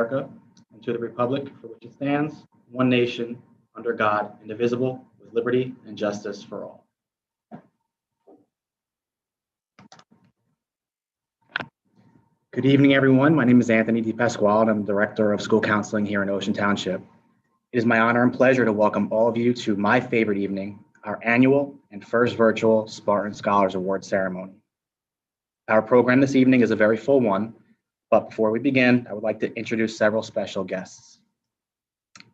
America, and to the republic for which it stands, one nation, under God, indivisible, with liberty and justice for all. Good evening, everyone. My name is Anthony DePasquale, and I'm the Director of School Counseling here in Ocean Township. It is my honor and pleasure to welcome all of you to my favorite evening, our annual and first virtual Spartan Scholars Award ceremony. Our program this evening is a very full one, but before we begin, I would like to introduce several special guests.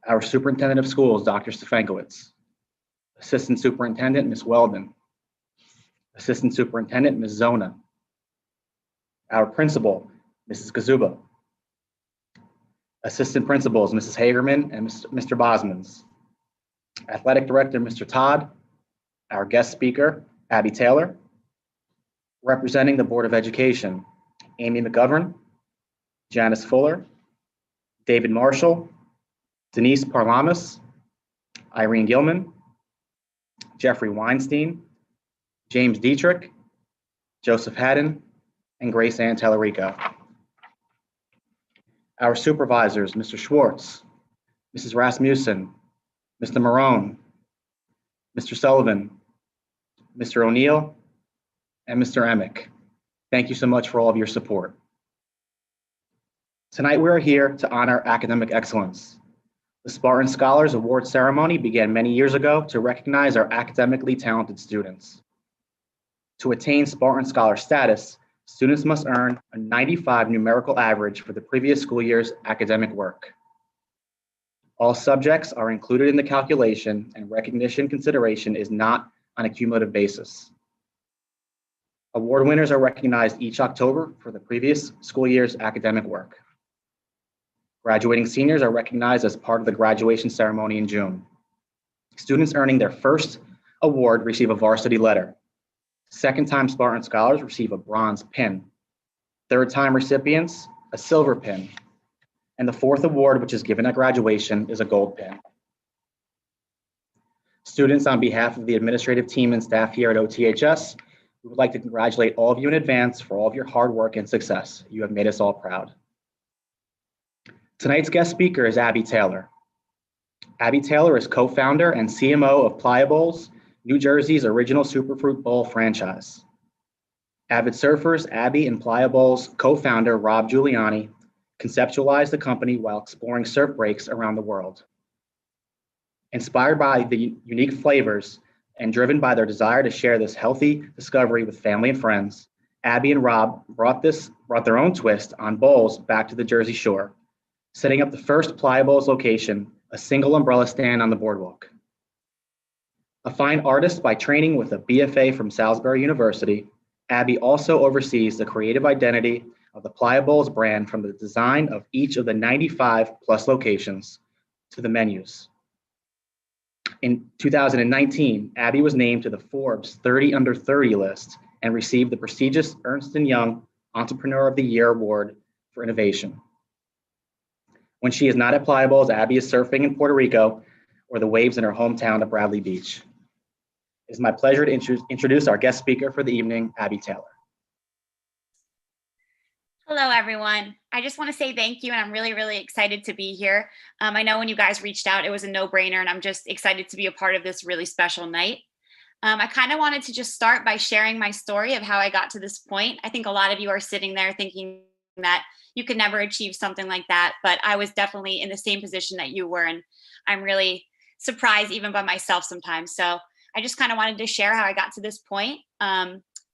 Our Superintendent of Schools, Dr. Stefankowitz, Assistant Superintendent, Ms. Weldon, Assistant Superintendent, Ms. Zona, our Principal, Mrs. Kazuba, Assistant Principals, Mrs. Hagerman and Mr. Bosmans, Athletic Director, Mr. Todd, our guest speaker, Abby Taylor, representing the Board of Education, Amy McGovern, Janice Fuller, David Marshall, Denise Parlamas, Irene Gilman, Jeffrey Weinstein, James Dietrich, Joseph Haddon, and Grace Ann Tellerico. Our supervisors, Mr. Schwartz, Mrs. Rasmussen, Mr. Marone, Mr. Sullivan, Mr. O'Neill, and Mr. Emick. Thank you so much for all of your support. Tonight we are here to honor academic excellence. The Spartan Scholars Award ceremony began many years ago to recognize our academically talented students. To attain Spartan Scholar status, students must earn a 95 numerical average for the previous school year's academic work. All subjects are included in the calculation, and recognition consideration is not on a cumulative basis. Award winners are recognized each October for the previous school year's academic work. Graduating seniors are recognized as part of the graduation ceremony in June. Students earning their first award receive a varsity letter. Second-time Spartan Scholars receive a bronze pin. Third-time recipients, a silver pin. And the fourth award, which is given at graduation, is a gold pin. Students, on behalf of the administrative team and staff here at OTHS, we would like to congratulate all of you in advance for all of your hard work and success. You have made us all proud. Tonight's guest speaker is Abby Taylor. Abby Taylor is co-founder and CMO of Pliables, New Jersey's original Superfruit Bowl franchise. Avid surfers Abby and Pliables co-founder Rob Giuliani conceptualized the company while exploring surf breaks around the world. Inspired by the unique flavors and driven by their desire to share this healthy discovery with family and friends, Abby and Rob brought their own twist on bowls back to the Jersey Shore, setting up the first Pliables location, a single umbrella stand on the boardwalk. A fine artist by training with a BFA from Salisbury University, Abby also oversees the creative identity of the Pliables brand, from the design of each of the 95 plus locations to the menus. In 2019, Abby was named to the Forbes 30 Under 30 list and received the prestigious Ernst & Young Entrepreneur of the Year Award for innovation. When she is not at Pliables, Abby is surfing in Puerto Rico or the waves in her hometown of Bradley Beach. It is my pleasure to introduce our guest speaker for the evening, Abby Taylor. Hello, everyone. I just want to say thank you, and I'm really, really excited to be here. I know when you guys reached out, it was a no-brainer, and I'm just excited to be a part of this really special night. I kind of wanted to just start by sharing my story of how I got to this point. I think a lot of you are sitting there thinking that you could never achieve something like that, but I was definitely in the same position that you were, and I'm really surprised even by myself sometimes. So I just kind of wanted to share how I got to this point.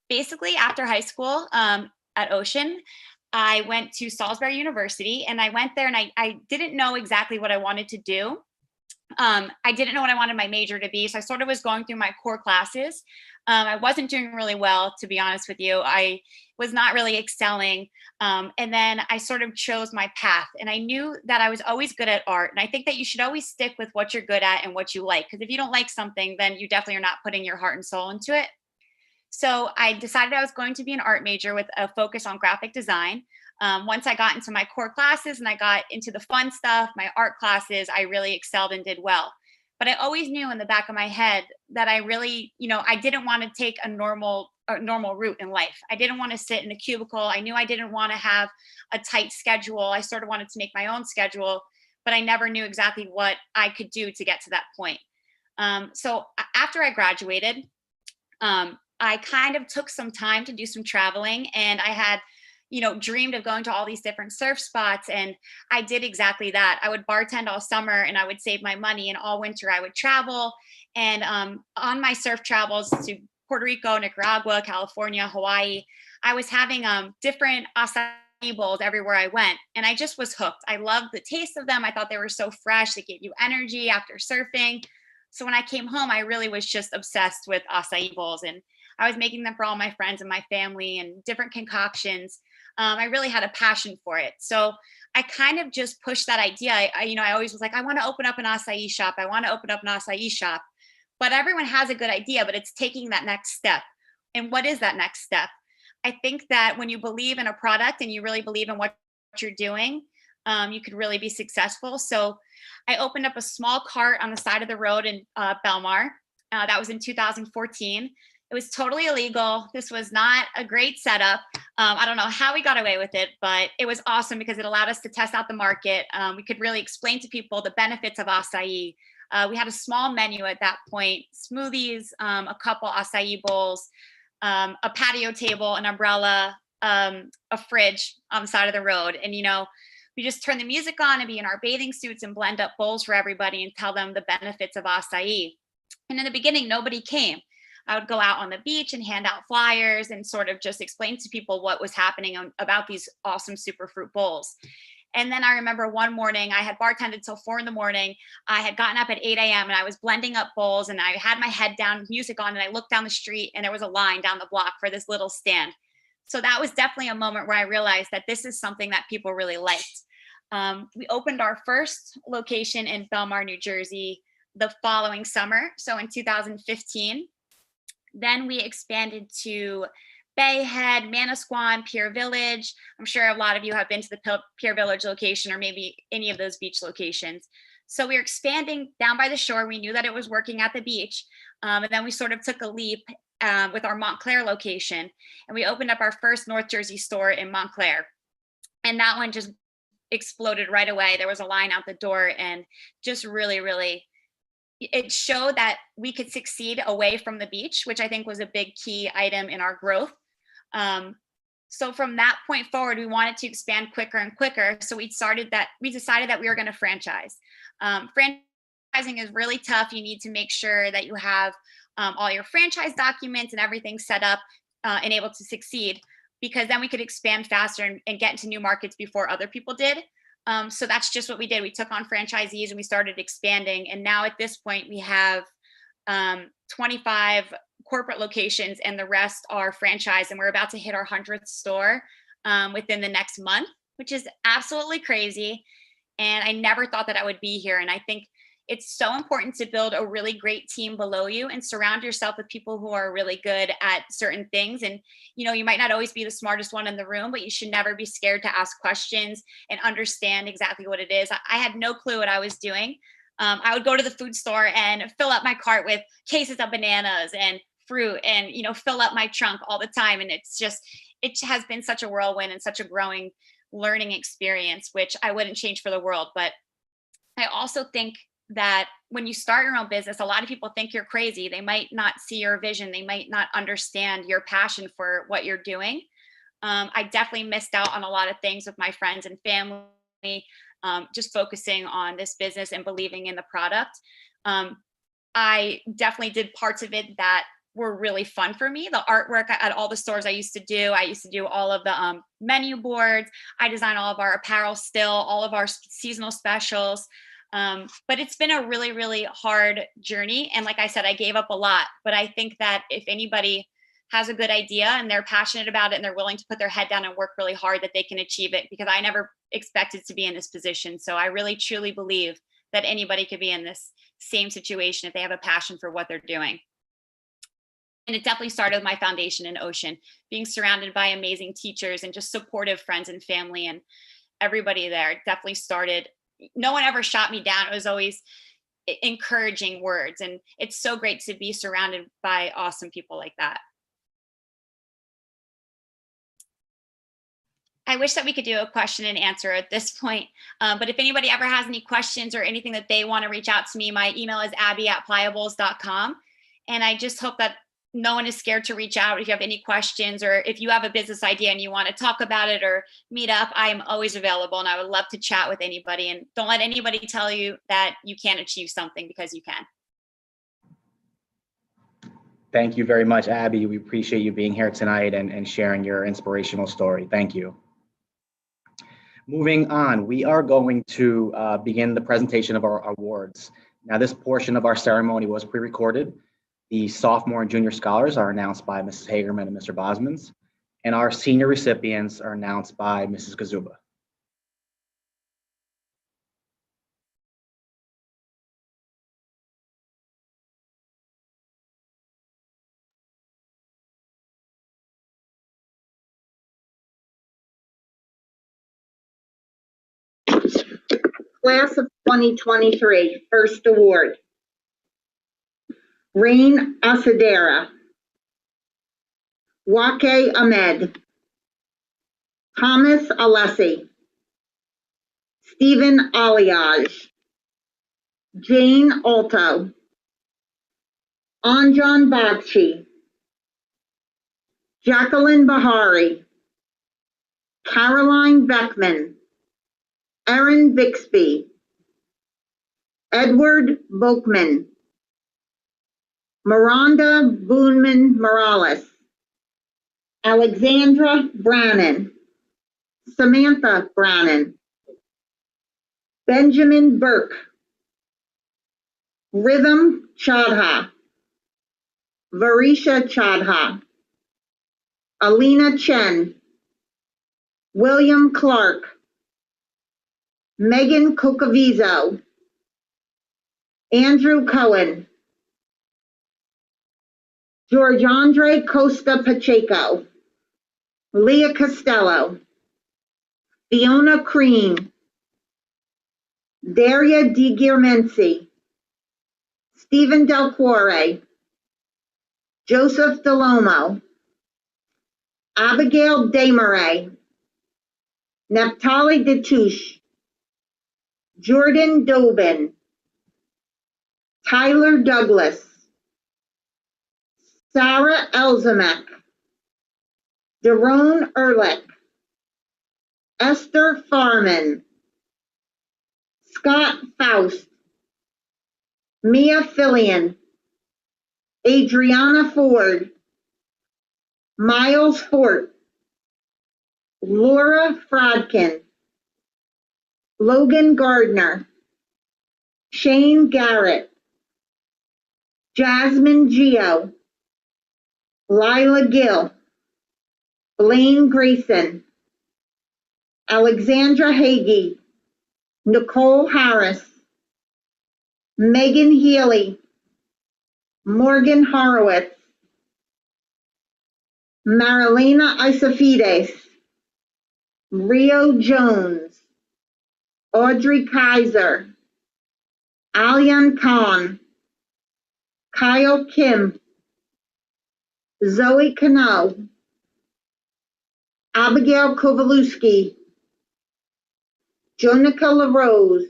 Basically, after high school at Ocean, I went to Salisbury University, and I went there and I didn't know exactly what I wanted to do. I didn't know what I wanted my major to be. So I sort of was going through my core classes. I wasn't doing really well, to be honest with you. I was not really excelling. And then I sort of chose my path, and I knew that I was always good at art. And I think that you should always stick with what you're good at and what you like. Because if you don't like something, then you definitely are not putting your heart and soul into it. So I decided I was going to be an art major with a focus on graphic design. Once I got into my core classes and I got into the fun stuff, my art classes, I really excelled and did well. But I always knew in the back of my head that I really, I didn't want to take a normal a normal route in life. I didn't want to sit in a cubicle. I knew I didn't want to have a tight schedule. I sort of wanted to make my own schedule, but I never knew exactly what I could do to get to that point. After I graduated, I kind of took some time to do some traveling, and I had, dreamed of going to all these different surf spots. And I did exactly that. I would bartend all summer and I would save my money, and all winter I would travel. And on my surf travels to Puerto Rico, Nicaragua, California, Hawaii, I was having different acai bowls everywhere I went. And I just was hooked. I loved the taste of them. I thought they were so fresh. They gave you energy after surfing. So when I came home, I really was just obsessed with acai bowls, and I was making them for all my friends and my family and different concoctions. I really had a passion for it. So I kind of just pushed that idea. I always was like, I want to open up an acai shop. I want to open up an acai shop. But everyone has a good idea, but it's taking that next step. And what is that next step? I think that when you believe in a product and you really believe in what you're doing, you could really be successful. So I opened up a small cart on the side of the road in Belmar. That was in 2014. It was totally illegal. This was not a great setup. I don't know how we got away with it, but it was awesome because it allowed us to test out the market. We could really explain to people the benefits of acai. We had a small menu at that point: smoothies, a couple acai bowls, a patio table, an umbrella, a fridge on the side of the road. And, we just turn the music on and be in our bathing suits and blend up bowls for everybody and tell them the benefits of acai. And in the beginning, nobody came. I would go out on the beach and hand out flyers and sort of just explain to people what was happening about these awesome superfruit bowls. And then I remember one morning I had bartended till 4 a.m. I had gotten up at 8 a.m. and I was blending up bowls, and I had my head down, music on, and I looked down the street and there was a line down the block for this little stand. So that was definitely a moment where I realized that this is something that people really liked. We opened our first location in Belmar, New Jersey the following summer. So in 2015, then we expanded to Bay Head, Manasquan, Pier Village. I'm sure a lot of you have been to the Pier Village location or maybe any of those beach locations. So we were expanding down by the shore. We knew that it was working at the beach. And then we sort of took a leap with our Montclair location. And we opened up our first North Jersey store in Montclair. And that one just exploded right away. There was a line out the door, and just really, really, it showed that we could succeed away from the beach, which I think was a big key item in our growth. So from that point forward, we wanted to expand quicker and quicker. So we decided that we were going to franchise. Franchising is really tough. You need to make sure that you have all your franchise documents and everything set up and able to succeed, because then we could expand faster and get into new markets before other people did. So that's just what we did. We took on franchisees and we started expanding. And now at this point, we have 25 corporate locations and the rest are franchise. And we're about to hit our 100th store within the next month, which is absolutely crazy. And I never thought that I would be here. And I think it's so important to build a really great team below you and surround yourself with people who are really good at certain things. And, you might not always be the smartest one in the room, but you should never be scared to ask questions and understand exactly what it is. I had no clue what I was doing. I would go to the food store and fill up my cart with cases of bananas and fruit and, fill up my trunk all the time. And it has been such a whirlwind and such a growing learning experience, which I wouldn't change for the world. But I also think that when you start your own business, a lot of people think you're crazy. They might not see your vision. They might not understand your passion for what you're doing. I definitely missed out on a lot of things with my friends and family, just focusing on this business and believing in the product. I definitely did parts of it that were really fun for me. The artwork at all the stores I used to do all of the menu boards. I design all of our apparel still, all of our seasonal specials. But it's been a really, really hard journey. And like I said, I gave up a lot, but I think that if anybody has a good idea and they're passionate about it and they're willing to put their head down and work really hard, that they can achieve it, because I never expected to be in this position. So I really, truly believe that anybody could be in this same situation if they have a passion for what they're doing. And it definitely started with my foundation in Ocean, being surrounded by amazing teachers and just supportive friends and family and everybody there. It definitely started. No one ever shot me down. It was always encouraging words. And it's so great to be surrounded by awesome people like that. I wish that we could do a question and answer at this point. But if anybody ever has any questions or anything that they want to reach out to me, my email is abby@pliables.com. And I just hope that no one is scared to reach out if you have any questions, or if you have a business idea and you want to talk about it or meet up. I'm always available and I would love to chat with anybody. And don't let anybody tell you that you can't achieve something, because you can. Thank you very much, Abby. We appreciate you being here tonight and sharing your inspirational story. Thank you. Moving on, we are going to begin the presentation of our awards. Now, this portion of our ceremony was pre-recorded. The sophomore and junior scholars are announced by Mrs. Hagerman and Mr. Bosmans, and our senior recipients are announced by Mrs. Kazuba. Class of 2023, first award. Rain Asadera, Wake Ahmed, Thomas Alessi, Stephen Aliage, Jane Alto, Anjan Bagchi, Jacqueline Bahari, Caroline Beckman, Erin Bixby, Edward Boakman, Miranda Boonman Morales, Alexandra Brannon, Samantha Brannon, Benjamin Burke, Rhythm Chadha, Varisha Chadha, Alina Chen, William Clark, Megan Cocavizo, Andrew Cohen, George Andre Costa Pacheco, Leah Costello, Fiona Crean, Daria Di Girmensi, Stephen Del Cuore, Joseph Delomo, Abigail Desmarais, Naphtali Detouche, Jordan Dobin, Tyler Douglas, Sarah Elzemek, Daron Ehrlich, Esther Farman, Scott Faust, Mia Fillion, Adriana Ford, Miles Fort, Laura Fradkin, Logan Gardner, Shane Garrett, Jasmine Geo, Lila Gill, Blaine Grayson, Alexandra Hagee, Nicole Harris, Megan Healy, Morgan Horowitz, Marilena Isafides, Rio Jones, Audrey Kaiser, Alian Khan, Kyle Kim, Zoe Cano, Abigail Kovalewski, Jonica LaRose,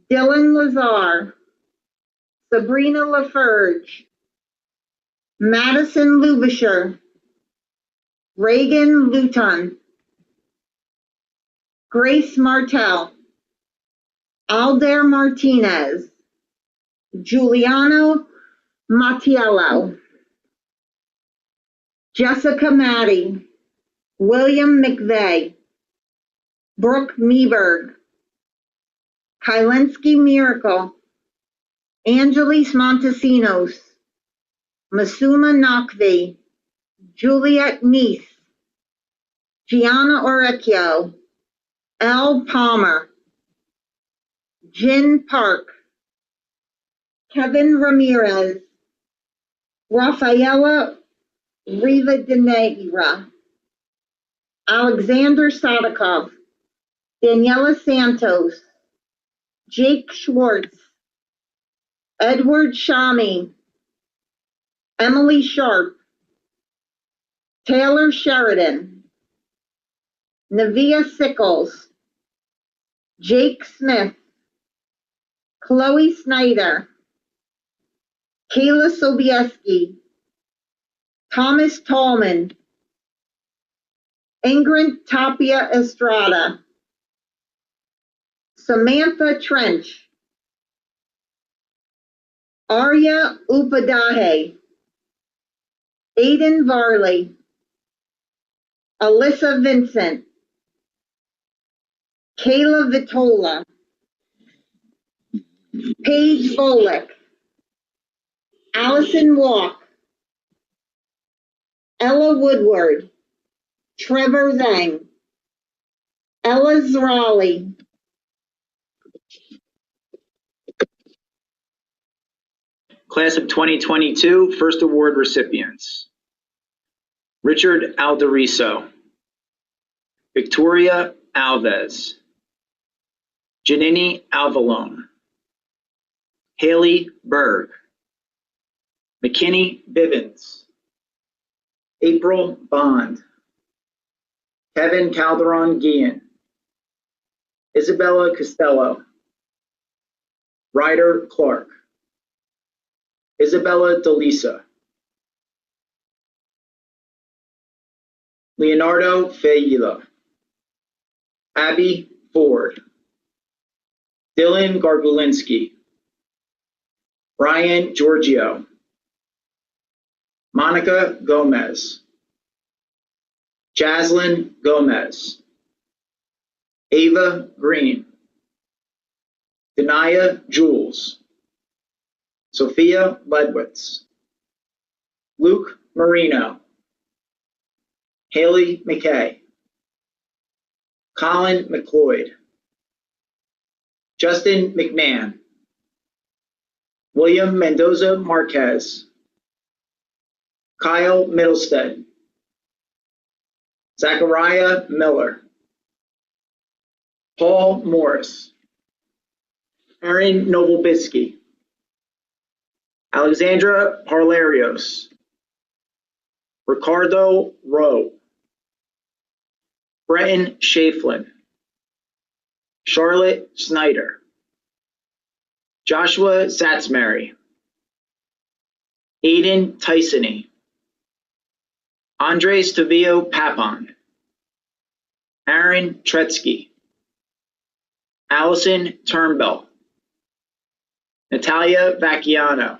Dylan Lazar, Sabrina LaFerge, Madison Lubisher, Reagan Luton, Grace Martell, Aldair Martinez, Giuliano Mattiello, Jessica Maddie, William McVeigh, Brooke Meberg, Kylensky Miracle, Angelis Montesinos, Masuma Nakvi, Juliet Neese, Gianna Orecchio, Al Palmer, Jin Park, Kevin Ramirez, Rafaela Rivadeneira, Alexander Sadikov, Daniela Santos, Jake Schwartz, Edward Shami, Emily Sharp, Taylor Sheridan, Nevia Sickles, Jake Smith, Chloe Snyder, Kayla Sobieski, Thomas Tallman, Ingrid Tapia Estrada, Samantha Trench, Arya Upadhyay, Aiden Varley, Alyssa Vincent, Kayla Vitola, Paige Volick, Allison Walk, Ella Woodward, Trevor Zhang, Ella Zrali, Class of 2022 First Award recipients: Richard Alderiso, Victoria Alves, Janini Alvalone, Haley Berg, McKinney Bivens, April Bond, Kevin Calderon Guillen, Isabella Costello, Ryder Clark, Isabella DeLisa, Leonardo Feila, Abby Ford, Dylan Gargulinski, Ryan Giorgio, Monica Gomez, Jaslyn Gomez, Ava Green, Denaya Jules, Sophia Ledwitz, Luke Marino, Haley McKay, Colin McLeod, Justin McMahon, William Mendoza Marquez, Kyle Middlestead, Zachariah Miller, Paul Morris, Aaron Noblebisky, Alexandra Harlarios, Ricardo Rowe, Breton Shaflin, Charlotte Snyder, Joshua Satsmary, Aiden Tysony, Andres Tavio Papon, Aaron Tretzky, Allison Turnbell, Natalia Vacchiano,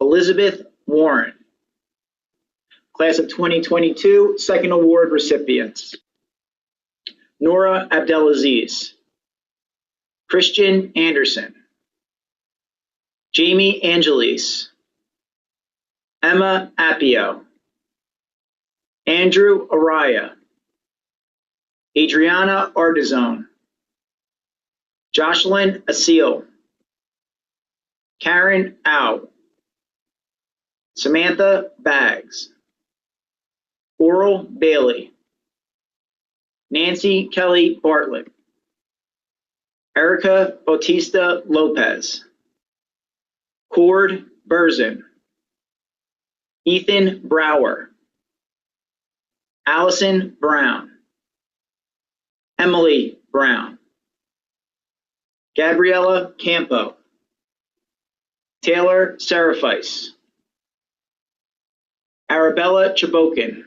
Elizabeth Warren. Class of 2022 Second Award recipients: Nora Abdelaziz, Christian Anderson, Jamie Angelis, Emma Appio, Andrew Araya, Adriana Artizone, Jocelyn Asil, Karen Au, Samantha Baggs, Oral Bailey, Nancy Kelly Bartlett, Erica Bautista Lopez, Cord Burzin, Ethan Brower, Allison Brown, Emily Brown, Gabriella Campo, Taylor Seraphice, Arabella Chabokin,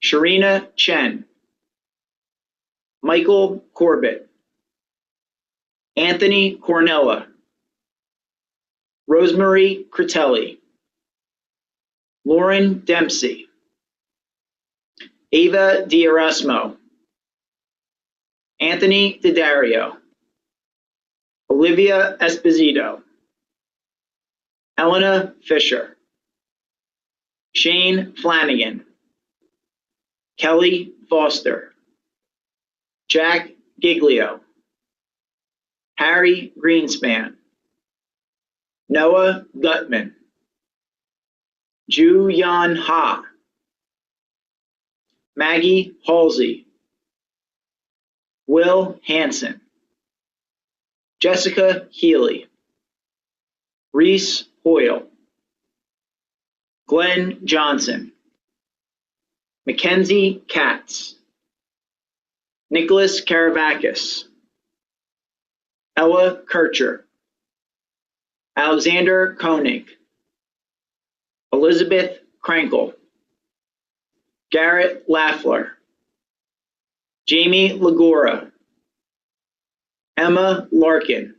Sharina Chen, Michael Corbett, Anthony Cornella, Rosemary Critelli, Lauren Dempsey, Ava D'Erasmo, Anthony Didario, Olivia Esposito, Elena Fisher, Shane Flanagan, Kelly Foster, Jack Giglio, Harry Greenspan, Noah Gutman, Ju Yan Ha, Maggie Halsey, Will Hansen, Jessica Healy, Reese Hoyle, Glenn Johnson, Mackenzie Katz, Nicholas Karavakis, Ella Kircher, Alexander Koenig, Elizabeth Krankel, Garrett Laffler, Jamie Lagora, Emma Larkin,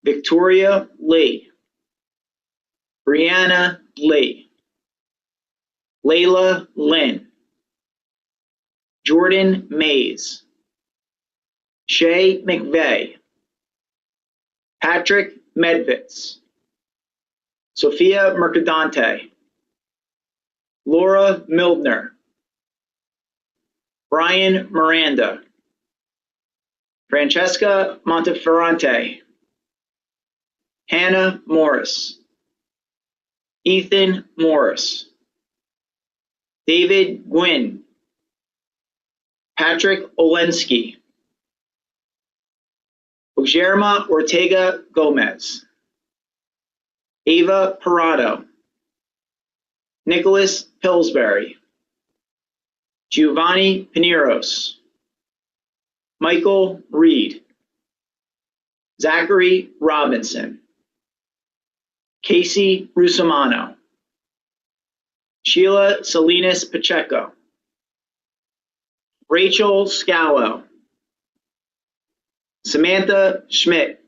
Victoria Lee, Brianna Lee, Layla Lynn, Jordan Mays, Shay McVeigh, Patrick Medvitz, Sophia Mercadante, Laura Mildner, Brian Miranda, Francesca Monteferrante, Hannah Morris, Ethan Morris, David Gwynn, Patrick Olensky, Guillermo Ortega Gomez, Ava Parado, Nicholas Pillsbury, Giovanni Pineros, Michael Reed, Zachary Robinson, Casey Rusomano, Sheila Salinas Pacheco, Rachel Scallo, Samantha Schmidt,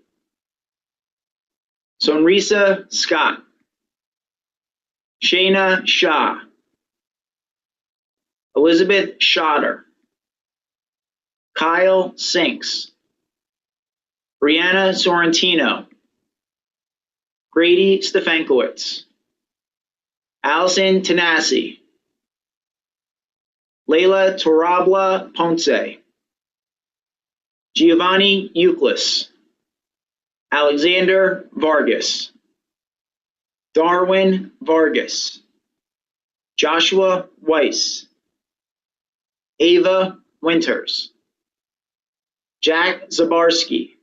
Sonrisa Scott, Shayna Shah, Elizabeth Shotter, Kyle Sinks, Brianna Sorrentino, Grady Stefankowitz, Allison Tanasi, Leila Torabla Ponce, Giovanni Euclid, Alexander Vargas, Darwin Vargas, Joshua Weiss, Ava Winters, Jack Zabarski,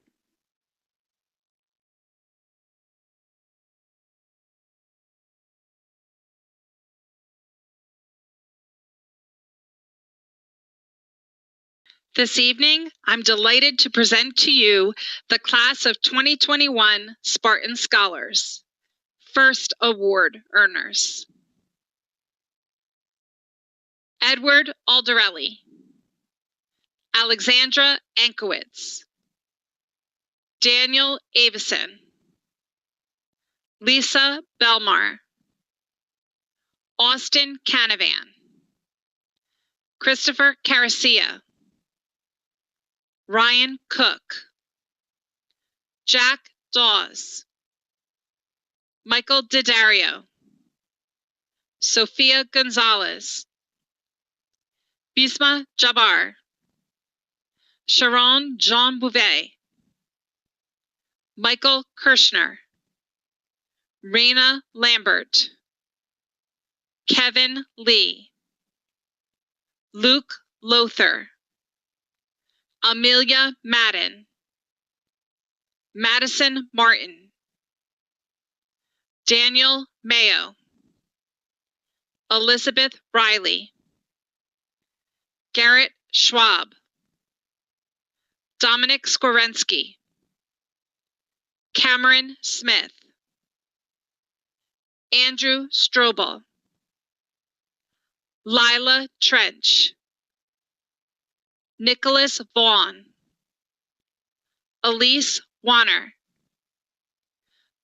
This evening, I'm delighted to present to you the class of 2021 Spartan Scholars, first award earners. Edward Alderelli, Alexandra Ankowitz, Daniel Avison, Lisa Belmar, Austin Canavan, Christopher Caracia, Ryan Cook, Jack Dawes, Michael Didario, Sophia Gonzalez, Bisma Jabbar, Sharon Jean Bouvet, Michael Kirschner, Raina Lambert, Kevin Lee, Luke Lothar, Amelia Madden, Madison Martin, Daniel Mayo, Elizabeth Riley, Garrett Schwab, Dominic Skorensky, Cameron Smith, Andrew Strobel, Lila Trench, Nicholas Vaughn, Elise Wanner,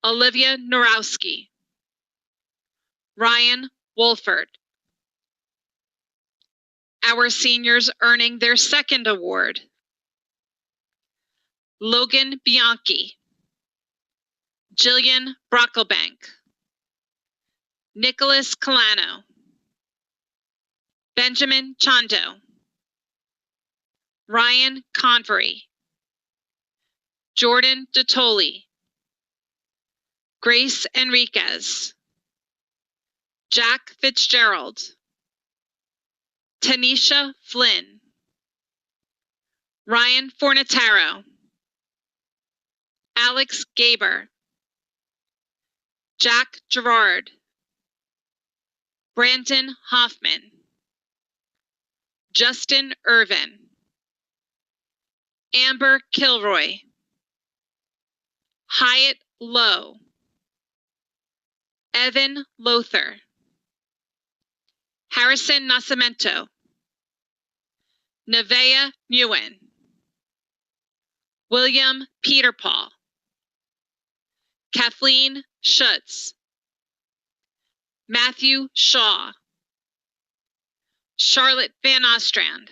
Olivia Norowski, Ryan Wolford. Our seniors earning their second award: Logan Bianchi, Jillian Brocklebank, Nicholas Colano, Benjamin Chondo, Ryan Convery, Jordan Dottoli, Grace Enriquez, Jack Fitzgerald, Tanisha Flynn, Ryan Fornataro, Alex Gaber, Jack Gerard, Brandon Hoffman, Justin Irvin, Amber Kilroy, Hyatt Lowe, Evan Lothar, Harrison Nascimento, Nevaeh Nguyen, William Peter Paul, Kathleen Schutz, Matthew Shaw, Charlotte Van Ostrand.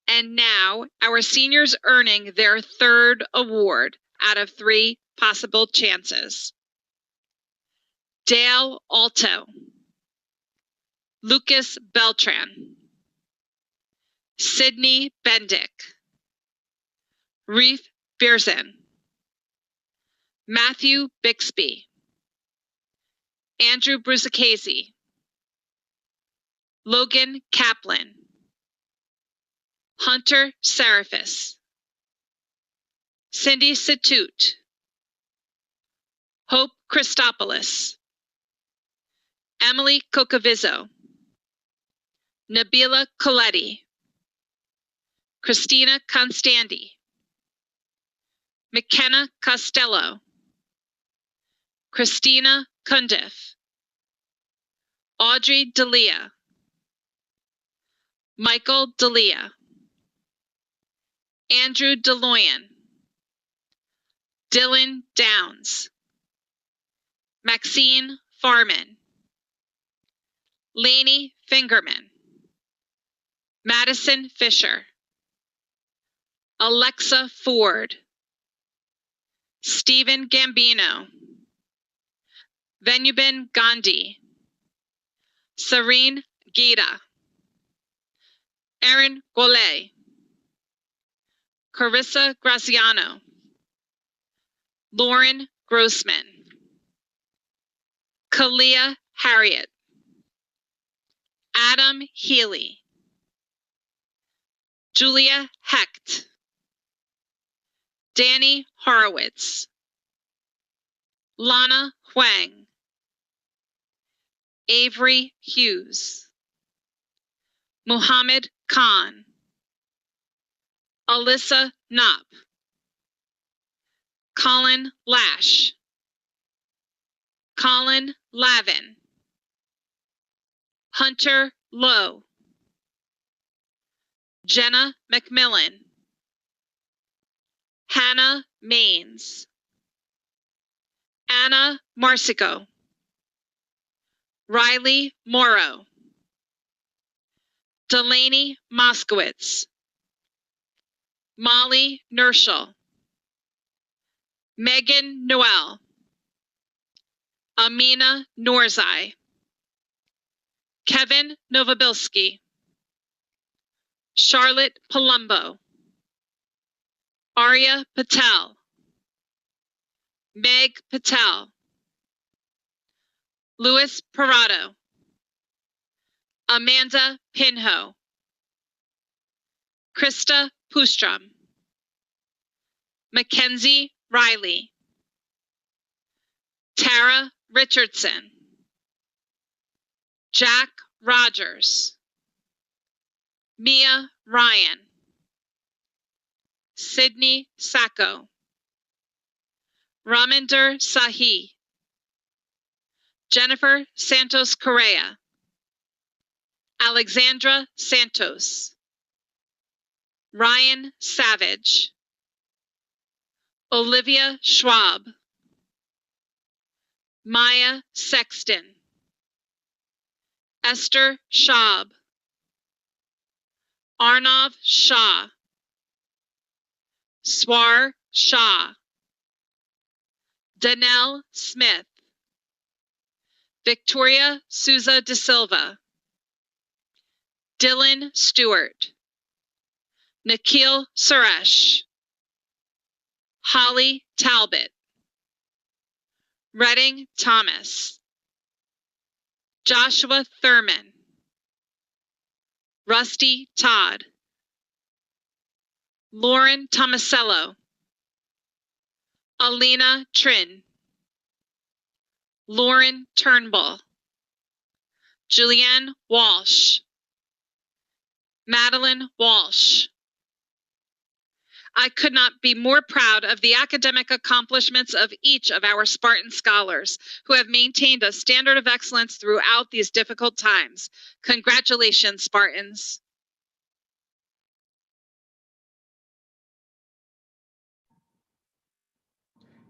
And now, our seniors earning their third award out of 3 possible chances. Dale Alto, Lucas Beltran, Sydney Bendick, Reef Beersen, Matthew Bixby, Andrew Brusicasi, Logan Kaplan, Hunter Serafis, Cindy Satut, Hope Christopoulos, Emily Cocavizzo, Nabila Coletti, Christina Constandi, McKenna Costello, Christina Cundiff, Audrey D'Elia, Michael D'Elia, Andrew DeLoyan, Dylan Downs, Maxine Farman, Lainey Fingerman, Madison Fisher, Alexa Ford, Stephen Gambino, Venubin Gandhi, Serene Gita, Erin Golay, Carissa Graciano, Lauren Grossman, Kalia Harriet, Adam Healy, Julia Hecht, Danny Horowitz, Lana Huang, Avery Hughes, Muhammad Khan, Alyssa Knopp, Colin Lash, Colin Lavin, Hunter Lowe, Jenna McMillan, Hannah Maines, Anna Marsico, Riley Morrow, Delaney Moskowitz, Molly Nerschel, Megan Noel, Amina Norzai, Kevin Novobilski, Charlotte Palumbo, Arya Patel, Meg Patel, Louis Parado, Amanda Pinho, Krista Pustrom, Mackenzie Riley, Tara Richardson, Jack Rogers, Mia Ryan, Sydney Sacco, Raminder Sahi, Jennifer Santos Correa, Alexandra Santos, Ryan Savage, Olivia Schwab, Maya Sexton, Esther Schaub, Arnav Shah, Swar Shah, Danelle Smith, Victoria Souza de Silva, Dylan Stewart, Nikhil Suresh, Holly Talbot, Redding Thomas, Joshua Thurman, Rusty Todd, Lauren Tomasello, Alina Trin, Lauren Turnbull, Julianne Walsh, Madeline Walsh. I could not be more proud of the academic accomplishments of each of our Spartan scholars who have maintained a standard of excellence throughout these difficult times. Congratulations, Spartans.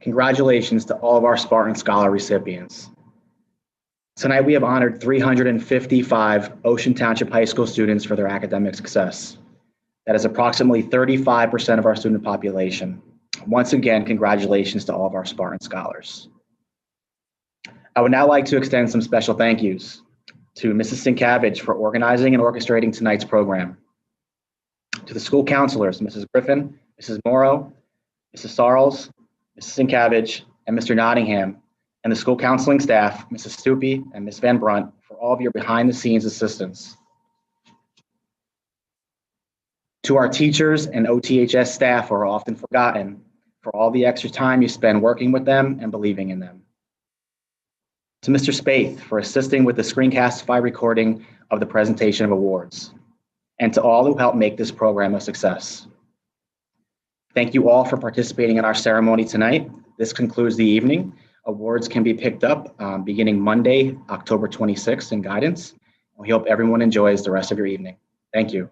Congratulations to all of our Spartan Scholar recipients. Tonight, we have honored 355 Ocean Township High School students for their academic success. That is approximately 35% of our student population. Once again, congratulations to all of our Spartan Scholars. I would now like to extend some special thank yous to Mrs. Sienkiewicz for organizing and orchestrating tonight's program, to the school counselors, Mrs. Griffin, Mrs. Morrow, Mrs. Sarles, Mrs. Sienkiewicz, and Mr. Nottingham, and the school counseling staff, Mrs. Stupi and Ms. Van Brunt, for all of your behind-the-scenes assistance. To our teachers and OTHS staff who are often forgotten, for all the extra time you spend working with them and believing in them. To Mr. Spaeth for assisting with the Screencastify recording of the presentation of awards, and to all who helped make this program a success. Thank you all for participating in our ceremony tonight. This concludes the evening. Awards can be picked up beginning Monday, October 26th in guidance. We hope everyone enjoys the rest of your evening. Thank you.